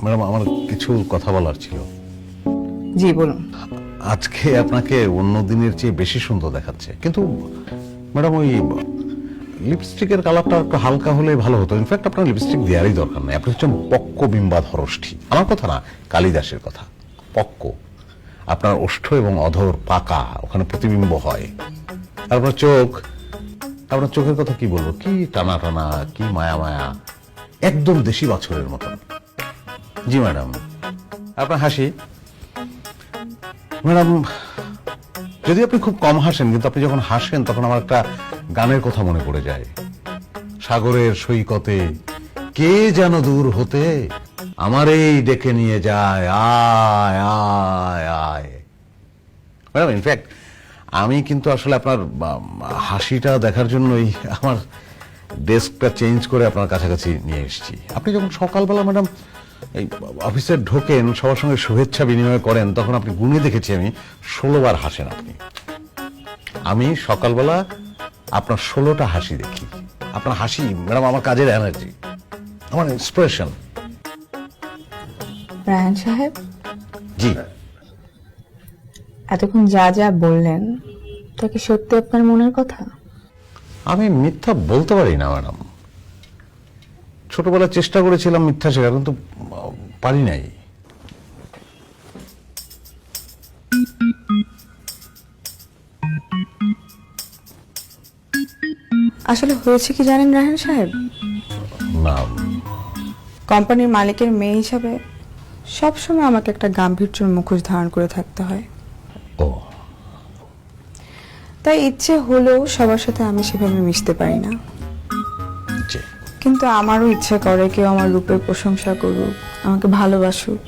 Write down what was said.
Madam, আমার কিছু কথা বলার ছিল। জি বলুন। আজকে আপনাকে অন্য দিনের চেয়ে বেশি সুন্দর দেখাচ্ছে, কিন্তু ম্যাডাম ওই লিপস্টিকের কালারটা একটু হালকা হলে ভালো হতো। ইনফ্যাক্ট আপনার লিপস্টিক দেওয়ারই দরকার নেই। আপনি হচ্ছেন পক্ক বিম্বাধরষ্ঠী। আমার কথা না, কালিদাসের কথা। পক্ক, আপনার ওষ্ঠ এবং অধর পাকা, ওখানে প্রতিবিম্ব হয়। আর আপনার চোখ, আপনার চোখের কথা কি বলবো, কি টানা টানা, কি মায়া মায়া, একদম দেশি বাছরের মতন। জি ম্যাডাম, আপনার হাসি, ম্যাডাম যদি আপনি খুব কম হাসেন, কিন্তু আপনি যখন হাসেন তখন আমার একটা গানের কথা মনে পড়ে যায়। সাগরের সৈকতে কে যেন দূর হতে আমারেই ডেকে নিয়ে যায়, আয় আয় আয়। ম্যাডাম ইনফ্যাক্ট আমি কিন্তু আসলে আপনার হাসিটা দেখার জন্যই আমার ডেস্কটা চেঞ্জ করে আপনার কাছাকাছি নিয়ে এসেছি। আপনি যখন সকালবেলা ম্যাডাম এই অফিসে ঢোকেন, সবার সঙ্গে শুভেচ্ছা বিনিময় করেন, তখন আপনি গুণে দেখেছি আমি 16 বার হাসেন আপনি। আমি সকালবেলা আপনার 16টা হাসি দেখি। আপনার হাসি ম্যাডাম আমার কাজের এনার্জি, আমার ইন্সপিরেশন। রায়হান সাহেব, জি, এতক্ষণ যা যা বললেন তা কি সত্যি আপনার মনের কথা? আমি মিথ্যা বলতে পারি না ম্যাডাম। ছোটবেলায় চেষ্টা করেছিলাম মিথ্যা শেখার, কিন্তু পারি নাই। আসলে হয়েছে কি জানেন রায়হান সাহেব, না, কোম্পানির মালিকের মেয়ে হিসাবে সবসময় আমাকে একটা গাম্ভীর্যের মুখোশ ধারণ করে থাকতে হয়। ও তাই ইচ্ছে হলেও সবার সাথে আমি সেভাবে মিশতে পারি না। জি, কিন্তু আমারও ইচ্ছে করে কেউ আমার রূপের প্রশংসা করুক, আমাকে ভালোবাসুক।